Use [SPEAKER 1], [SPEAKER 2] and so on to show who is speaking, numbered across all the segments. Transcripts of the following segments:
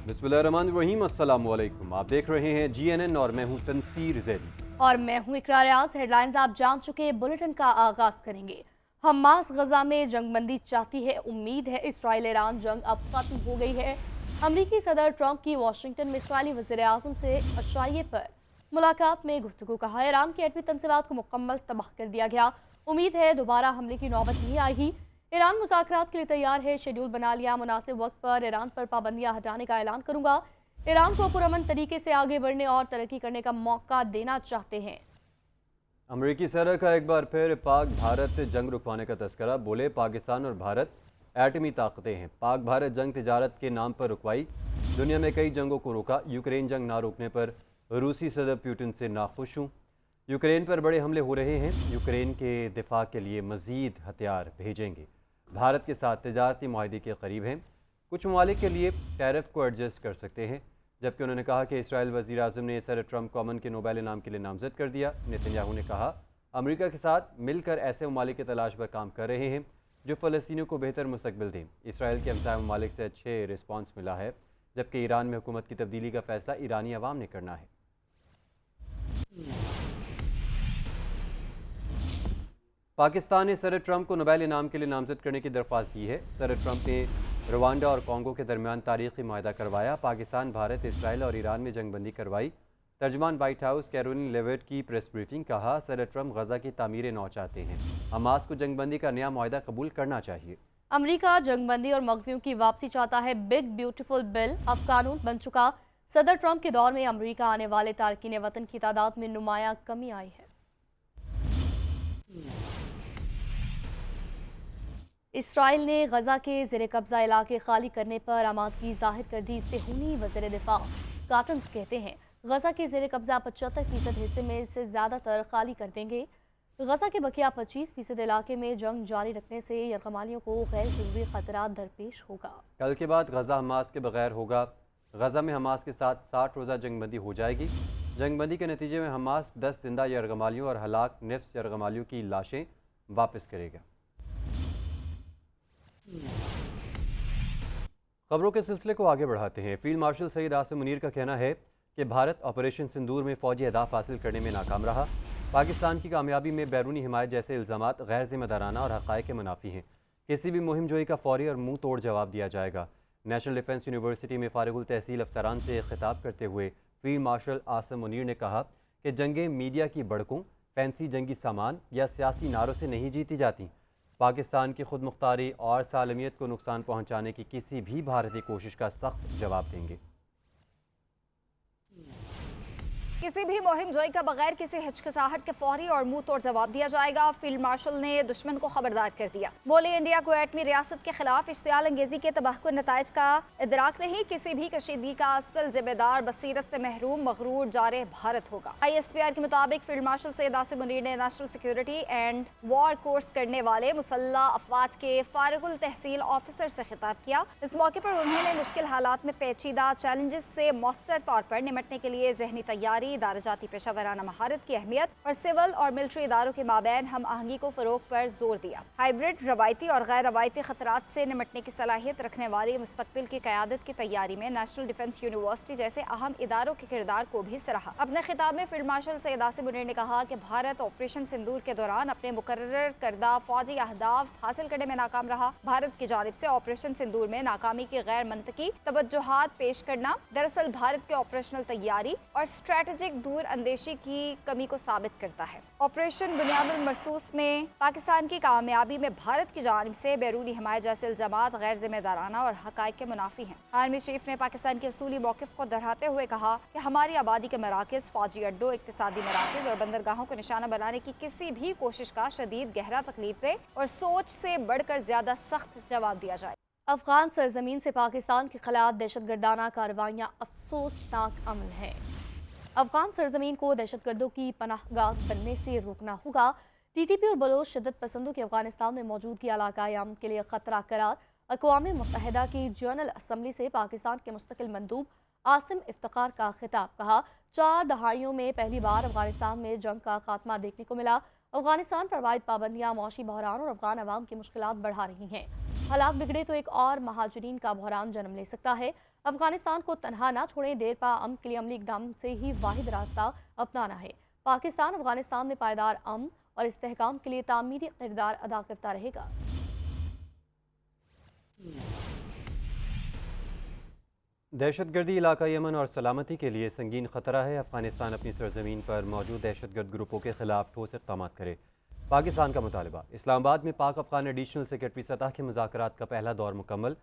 [SPEAKER 1] बिस्मिल्लाहिर्रहमानिर्रहीम, अस्सलाम वालेकुम। आप देख रहे हैं GNN और मैं हूं तनसीर ज़ैदी।
[SPEAKER 2] और मैं हूं इकरार आस। हेडलाइंस आप जान चुके। बुलेटिन का आगाज करेंगे। हमास गजा में जंगबंदी चाहती है, उम्मीद है इसराइल ईरान जंग अब खत्म हो गई है। अमरीकी सदर ट्रंप की वाशिंगटन में इसराइली वज़ीर आज़म से अशाये पर मुलाकात में गुफ्तगू। कहा ईरान की एटमी तंसीबात को मुकम्मल तबाह कर दिया गया, उम्मीद है दोबारा हमले की नौबत नहीं आएगी। ईरान मुज़ाकरात के लिए तैयार है, शेड्यूल बना लिया, मुनासिब वक्त पर ईरान पर पाबंदियां हटाने का ऐलान करूंगा। ईरान को पुरअमन तरीके से आगे बढ़ने और तरक्की करने का मौका देना चाहते हैं।
[SPEAKER 1] अमरीकी सदर का एक बार फिर पाक भारत जंग रुकवाने का तस्करा। बोले पाकिस्तान और भारत एटमी ताकतें हैं, पाक भारत जंग तिजारत के नाम पर रुकवाई, दुनिया में कई जंगों को रोका, यूक्रेन जंग ना रोकने पर रूसी सदर पुतिन से नाखुश हूँ। यूक्रेन पर बड़े हमले हो रहे हैं, यूक्रेन के दिफा के लिए मज़ीद हथियार भेजेंगे। भारत के साथ तिजारती मुआहदे के करीब हैं, कुछ ममालिक के लिए टैरिफ को एडजस्ट कर सकते हैं। जबकि उन्होंने कहा कि इसराइल वज़ीर आज़म ने सदर ट्रंप को अमन के नोबेल इनाम के लिए नामज़द कर दिया। नेतन्याहू ने कहा अमेरिका के साथ मिलकर ऐसे ममालिक की तलाश पर काम कर रहे हैं जो फ़लस्तीनियों को बेहतर मुस्तकबिल दें। इसराइल के हमसाया ममालिक से अच्छे रिस्पॉन्स मिला है, जबकि ईरान में हुकूमत की तब्दीली का फ़ैसला ईरानी अवाम ने करना है। पाकिस्तान ने सदर ट्रंप को नोबेल इनाम के लिए नामज़द करने की दरख्वास्त दी है। सदर ट्रंप ने रवांडा और कॉन्गो के दरमियान तारीखी मुआहदा करवाया, पाकिस्तान, भारत, इसराइल और ईरान में जंगबंदी करवाई। तर्जमान वाइट हाउस कैरोलिन लेविट की प्रेस ब्रीफिंग। कहा सदर ट्रंप गजा की तामीर नौ चाहते हैं, हमास को जंगबंदी का नया मुआहदा कबूल करना चाहिए।
[SPEAKER 2] अमरीका जंगबंदी और मगवियों की वापसी चाहता है, बिग ब्यूटीफुल बिल अब कानून बन चुका। सदर ट्रंप के दौर में अमरीका आने वाले तारकीन वतन की तादाद में नुमाया कमी आई है। इसराइल ने गजा के ज़ेर कब्जा इलाके खाली करने पर आमादगी जाहिर कर दी। सेहूनी वज़ीर दिफा काटन्स कहते हैं गजा के ज़ेर कब्जा 75% हिस्से में से ज़्यादातर खाली कर देंगे। गजा के बकिया 25% इलाके में जंग जारी रखने से यरगमालियों को गैर ज़रूरी खतरा दरपेश होगा।
[SPEAKER 1] कल के बाद गजा हमास के बगैर होगा। गजा में हमास के साथ 60 रोज़ा जंगबंदी हो जाएगी। जंगबंदी के नतीजे में हमास 10 जिंदा यरगमालियों और हलाक निफ्स यरगमालियों की लाशें वापस करेगा। खबरों के सिलसिले को आगे बढ़ाते हैं। फील्ड मार्शल सईद आसिम मुनीर का कहना है कि भारत ऑपरेशन सिंदूर में फौजी अहदाफ हासिल करने में नाकाम रहा। पाकिस्तान की कामयाबी में बैरूनी हिमायत जैसे इल्ज़ामात गैर जिम्मेदाराना और हक़ाइक़ के मुनाफी हैं। किसी भी मुहिम जोई का फौरी और मुंह तोड़ जवाब दिया जाएगा। नेशनल डिफेंस यूनिवर्सिटी में फारिगुल तहसील अफसरान से खिताब करते हुए फील्ड मार्शल आसिम मुनीर ने कहा कि जंगें मीडिया की बड़कों, फैंसी जंगी सामान या सियासी नारों से नहीं जीती जाती। पाकिस्तान की खुद मुख्तारी और सालमियत को नुकसान पहुंचाने की किसी भी भारतीय कोशिश का सख्त जवाब देंगे।
[SPEAKER 3] किसी भी मुहिम जोई का बगैर किसी हिचकिचाहट के फौरी और मुंह तोड़ जवाब दिया जाएगा। फील्ड मार्शल ने दुश्मन को खबरदार कर दिया। बोले इंडिया को एटमी रियासत के खिलाफ इश्तियाल अंगेजी के तबाहकुन नताइज का इदराक नहीं, किसी भी कशीदगी का असल जिम्मेदार बसीरत से महरूम मगरूर जारे भारत होगा। ISPR के मुताबिक फील्ड मार्शल सईद आसिम मुनीर ने national security and war course करने वाले मुसल्लह अफवाज के फारिगुल तहसील ऑफिसर से खिताब किया। इस मौके पर उन्होंने मुश्किल हालात में पेचीदा चैलेंजेस से मौसर तौर पर निमटने के लिए जहनी तैयारी, दारजाती पेशा वराना महारत की अहमियत और सिविल और मिलिट्री इदारों के माबैन हम आहंगी को फरोग पर जोर दिया। हाइब्रिड, रवायती और गैर रवायती खतरात से निमटने की सलाहियत रखने वाली मुस्तकबिल की क़यादत की तैयारी में नेशनल डिफेंस यूनिवर्सिटी जैसे अहम इदारों के किरदार को भी सराहा। अपने खिताब में फील्ड मार्शल सईद आसिम मुनीर ने कहा कि भारत ऑपरेशन सिंदूर के दौरान अपने मुकर्रर करदा फौजी अहदाफ हासिल करने में नाकाम रहा। भारत की जानिब से ऑपरेशन सिंदूर में नाकामी की गैर मंतकी तवज्जुहात पेश करना दरअसल भारत के ऑपरेशनल तैयारी और स्ट्रेटेजिक दूर अंदेशी की कमी को साबित करता है। ऑपरेशन बुनियादुल मरसूस में पाकिस्तान की कामयाबी में भारत की जानिब से बैरूनी हिमायत जैसे इल्जामात गैर जिम्मेदाराना और हक़ाइक़ के मुनाफी हैं। आर्मी चीफ ने पाकिस्तान के असूली मौक़िफ़ को दोहराते हुए कहा कि हमारी आबादी के मराकज़, फौजी अड्डों, इक़्तिसादी मराकज़ और बंदरगाहों को निशाना बनाने की किसी भी कोशिश का शदीद गहरा तकलीफ और सोच से बढ़कर ज़्यादा सख्त जवाब दिया जाए।
[SPEAKER 2] अफगान सरजमीन से पाकिस्तान के खिलाफ दहशतगर्दाना कार्रवाइयाँ अफसोसनाक अमल है। अफगान सरजमीन को दहशतगर्दों की पनाहगाह बनने से रोकना होगा। TTP और बलोच शिद्दत पसंदों की अफगानिस्तान में मौजूदगी इलाकाई अमन के लिए खतरा करार। अक़वाम मुत्तहिदा की जनरल असम्बली से पाकिस्तान के मुस्तकिल मंदूब आसिम इफ्तिकार का खिताब। कहा 4 दहाइयों में पहली बार अफगानिस्तान में जंग का खात्मा देखने को मिला। अफगानिस्तान पर वायद पाबंदियाँ मौशी बहरान और अफगान अवाम की मुश्किलात बढ़ा रही हैं। हालात बिगड़े तो एक और महाजरीन का बहरान जन्म ले सकता है। अफगानिस्तान को तनहा ना छोड़ें, देर पा अमन के लिए अमली इकदाम से ही वाहिद रास्ता अपनाना है। पाकिस्तान अफगानिस्तान में पायदार अमन और इस्तेहकाम के लिए तामीरी किरदार अदा करता रहेगा।
[SPEAKER 1] दहशतगर्दी इलाकाई अमन और सलामती के लिए संगीन खतरा है। अफगानिस्तान अपनी सरजमीन पर मौजूद दहशतगर्द ग्रुपों के खिलाफ ठोस इक़दाम करे। पाकिस्तान का मुतालबा। इस्लामाबाद में पाक अफगान एडिशनल सेक्रेटरी सतह के मुज़ाकरात का पहला दौर मुकम्मल।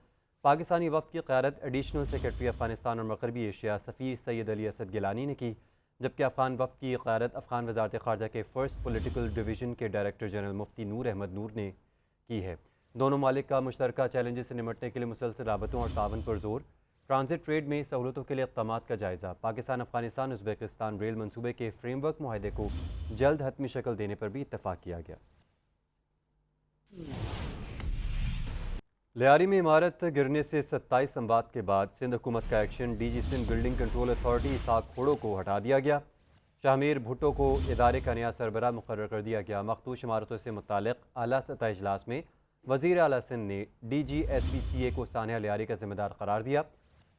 [SPEAKER 1] पाकिस्तानी वफ़द की क़यादत एडिशनल सेक्रेटरी अफगानिस्तान और मग़रबी एशिया सफ़ीर सैयद अली असद गिलानी ने की, जबकि अफगान वफ़द की क़यादत अफगान वज़ारत ख़ारजा के फ़र्स्ट पोलिटिकल डिवीज़न के डायरेक्टर जनरल मुफ्ती नूर अहमद नूर ने की है। दोनों मालिक का मुश्तरका चैलेंजेस से निमटने के लिए मुसलसल राबतों और तावन पर जोर। ट्रांजिट ट्रेड में सहूलतों के लिए इक़दामात का जायज़ा। पाकिस्तान अफगानिस्तान उज़्बेकिस्तान रेल मंसूबे के फ्रेमवर्क मुआहदे को जल्द हतमी शक्ल देने पर भी इत्तफ़ाक़ किया गया। लियारी में इमारत गिरने से 27 अमवात के बाद सिंध हुकूमत का action. DG Sindh building control authority Ishaq Khuhro को हटा दिया गया। शाहमीर भुट्टो को इदारे का नया सरबराह मुकर्रर कर दिया गया। मखदूश इमारतों से मुताल्लिक़ आला सतह इजलास में वज़ीर आला सिंध ने DG SPCA को सानिया लियारी का जिम्मेदार करार दिया।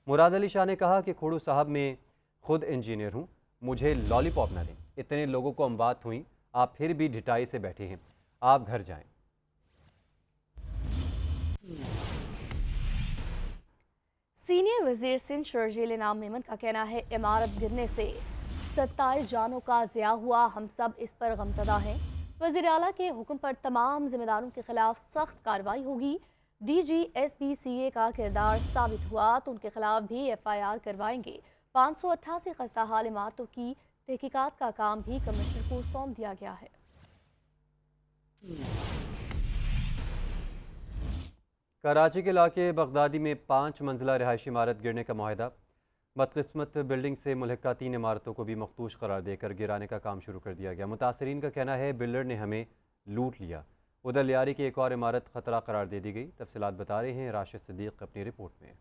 [SPEAKER 1] मुराद अली शाह ने कहा कि खोड़ू साहब मैं खुद इंजीनियर हूँ, मुझे लॉलीपॉप ना दें। इतने लोगों को अमवात हुई, आप फिर भी ढिठाई से बैठे हैं, आप घर जाएं।
[SPEAKER 2] सीनियर वजीर सिंध शर्जील इनाम मेमन का कहना है, इमारत गिरने से 27 जानों का ज़िया हुआ, हम सब इस पर गमज़दा हैं। वज़ीर आला के हुक्म पर तमाम जिम्मेदारों के खिलाफ सख्त कार्रवाई होगी। DG SPCA का किरदार साबित हुआ तो उनके खिलाफ भी FIR करवाएंगे। 588 खस्ताहाल इमारतों की तहकीकात का काम भी कमिश्नर को सौंप दिया गया है।
[SPEAKER 1] कराची के इलाके बगदादी में 5 मंजिला रिहायशी इमारत गिरने का मुआहदा। बदकिस्मत बिल्डिंग से मुल्हिका 3 इमारतों को भी मखदूश करार देकर गिराने का काम शुरू कर दिया गया। मुतासरीन का कहना है बिल्डर ने हमें लूट लिया। उधर लियारी की एक और इमारत खतरा करार दे दी गई। तफसीलात बता रहे हैं राशिद सिद्दीक अपनी रिपोर्ट में।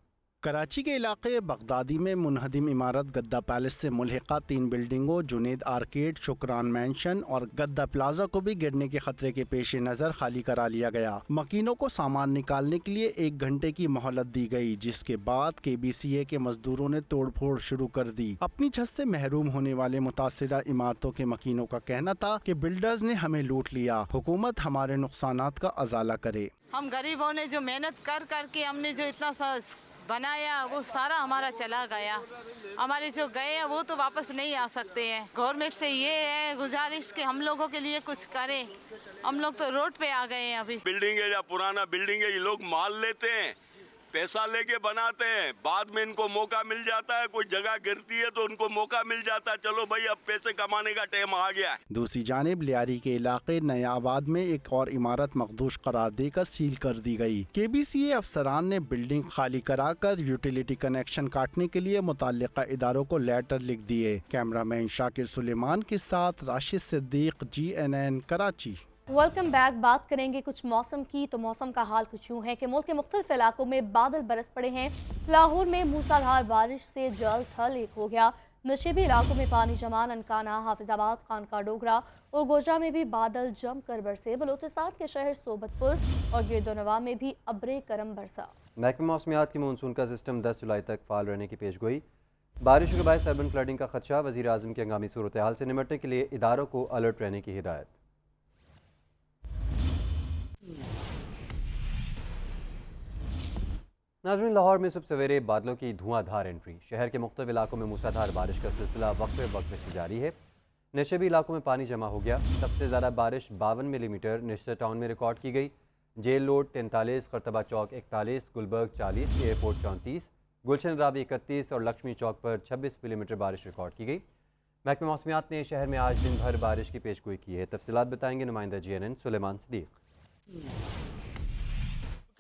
[SPEAKER 4] कराची के इलाके बगदादी में मुनहदिम इमारत गद्दा पैलेस से मुल्हिका 3 बिल्डिंगों जुनेद आर्केड, शुक्रान मैंशन और गद्दा प्लाजा को भी गिरने के खतरे के पेश नज़र खाली करा लिया गया। मकीनों को सामान निकालने के लिए 1 घंटे की मोहलत दी गई, जिसके बाद KBCA के मजदूरों ने तोड़फोड़ शुरू कर दी। अपनी छत से महरूम होने वाले मुतासिरा इमारतों के मकीनों का कहना था कि बिल्डर्स ने हमें लूट लिया, हुकूमत हमारे नुकसानात का अजाला करे।
[SPEAKER 5] हम गरीबों ने जो मेहनत कर करके हमने जो इतना बनाया वो सारा हमारा चला गया। हमारे जो गए हैं वो तो वापस नहीं आ सकते हैं। गवर्नमेंट से ये है गुजारिश कि हम लोगों के लिए कुछ करें। हम लोग तो रोड पे आ गए हैं। अभी
[SPEAKER 6] बिल्डिंग है या पुराना बिल्डिंग है, ये लोग माल लेते हैं, पैसा लेके बनाते हैं, बाद में इनको मौका मिल जाता है, कोई जगह गिरती है तो उनको मौका मिल जाता है, चलो भाई अब पैसे कमाने का टाइम आ गया है।
[SPEAKER 4] दूसरी जानिब लियारी के इलाके नया आबाद में एक और इमारत मखदूश करार देकर सील कर दी गई। KBCA अफसरान ने बिल्डिंग खाली कराकर यूटिलिटी कनेक्शन काटने के लिए मुताल्लिका इदारों को लेटर लिख दिए। कैमरामैन शाकिर सुलेमान के साथ Rashid Siddiq, GNN Karachi.
[SPEAKER 2] Welcome back. बात करेंगे कुछ मौसम की, तो मौसम का हाल कुछ यूँ है कि मुल्क के मुख्तलिफ इलाकों में बादल बरस पड़े हैं। लाहौर में मूसलाधार बारिश से जल थल एक हो गया। नशेबी इलाकों में पानी जमा। ननकाना, हाफिजाबाद, खानका डोगरा और गोजरा में भी बादल जम कर बरसे। बलोचिस्तान के शहर सोबतपुर और गिरदोनवा में भी अब्रे करम बरसा।
[SPEAKER 1] महकमा मौसमियात की मानसून का सिस्टम 10 जुलाई तक फाल रहने की पेशगोई। बारिशों के बायस अर्बन फ्लडिंग का खदशा। वज़ीर आज़म की हंगामी सूरत हाल से निमटने के लिए इदारों को अलर्ट रहने की हिदायत। नाज़रीन, लाहौर में सुबह सवेरे बादलों की धुआंधार एंट्री। शहर के मुख्तलिफ इलाकों में मूसलाधार बारिश का सिलसिला वक्फे वक्फे से जारी है। नशेबी इलाकों में पानी जमा हो गया। सबसे ज़्यादा बारिश 52 मिलीमीटर निश्चित टाउन में रिकॉर्ड की गई। जेल रोड 43, करतबा चौक 41, गुलबर्ग 40, एयरपोर्ट 34, गुलशन राबी 31 और लक्ष्मी चौक पर 26 मिलीमीटर बारिश रिकॉर्ड की गई। महकमा मौसमियात ने शहर में आज दिन भर बारिश की पेशगोई की है। तफसीलात बताएंगे नुमाइंदा GNN सुलेमान सिद्दीक।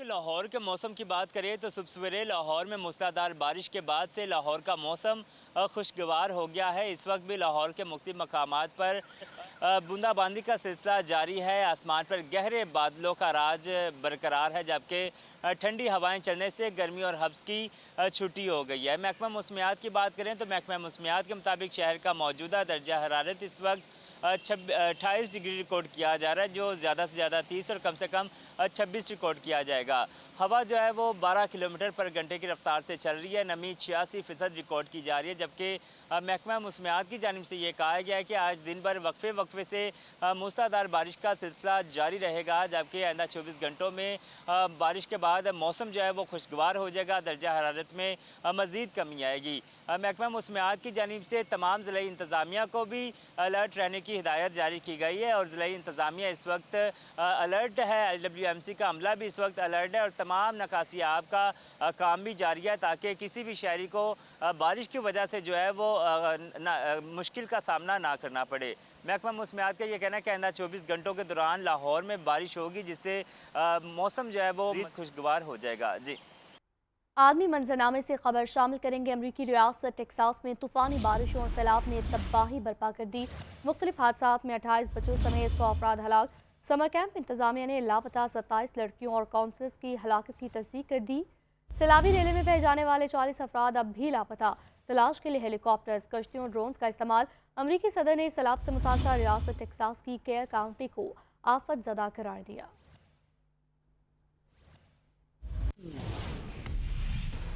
[SPEAKER 7] लाहौर के मौसम की बात करें तो सुबह सवेरे लाहौर में मूसलाधार बारिश के बाद से लाहौर का मौसम खुशगवार हो गया है। इस वक्त भी लाहौर के मुख्तलिफ मकामात पर बूंदाबांदी का सिलसिला जारी है। आसमान पर गहरे बादलों का राज बरकरार है, जबकि ठंडी हवाएं चलने से गर्मी और हब्स की छुट्टी हो गई है। महकमा मौसमियात की बात करें तो महकमा मौसमियात के मुताबिक शहर का मौजूदा दर्जा हरारत इस वक्त 28 डिग्री रिकॉर्ड किया जा रहा है, जो ज़्यादा से ज़्यादा 30 और कम से कम 26 रिकॉर्ड किया जाएगा। हवा जो है वो 12 किलोमीटर पर घंटे की रफ्तार से चल रही है। नमी 86% रिकॉर्ड की जा रही है, जबकि महकमा मौसमियात की जानिब से ये कहा गया है कि आज दिन भर वक्फे से मूसलाधार बारिश का सिलसिला जारी रहेगा, जबकि आइंदा 24 घंटों में बारिश के बाद मौसम जो है वो खुशगवार हो जाएगा, दर्जा हरारत में मज़ीद कमी आएगी। महकमा मौसमियात की जानिब से तमाम ज़िले इंतज़ामिया को भी अलर्ट रहने की हिदायत जारी की गई है और ज़िले इंतज़ामिया इस वक्त अलर्ट है। LWMC का अमला भी इस वक्त अलर्ट है और तमाम नकासियाब का काम भी जारी है, ताकि किसी भी शहरी को बारिश की वजह से जो है वो मुश्किल का सामना ना करना पड़े। महकमा मौसमियात का ये कहना है कि आइंदा 24 घंटों के दौरान लाहौर में बारिश होगी, जिससे मौसम जो है वो खुशगवार हो जाएगा। जी,
[SPEAKER 2] आलमी मंजरनामे से खबर शामिल करेंगे। अमरीकी रियासत टेक्सास में तूफ़ानी बारिशों और सैलाब ने तबाही बर्पा कर दी। मुख्तलिफ हादसात में 28 बच्चों समेत 100 अफराद हलाक। समर कैंप इंतजामिया ने लापता 27 लड़कियों और काउंसलर्स की हलाकत की तस्दीक कर दी। सैलाबी रेले में बह जाने वाले 40 अफराद अब भी लापता। तलाश के लिए हेलीकॉप्टर्स, कश्तियों और ड्रोन्स का इस्तेमाल। अमरीकी सदर ने सैलाब से मुतासर रियासत टेक्सास की केयर काउंटी को आफत ज़दा करार दिया।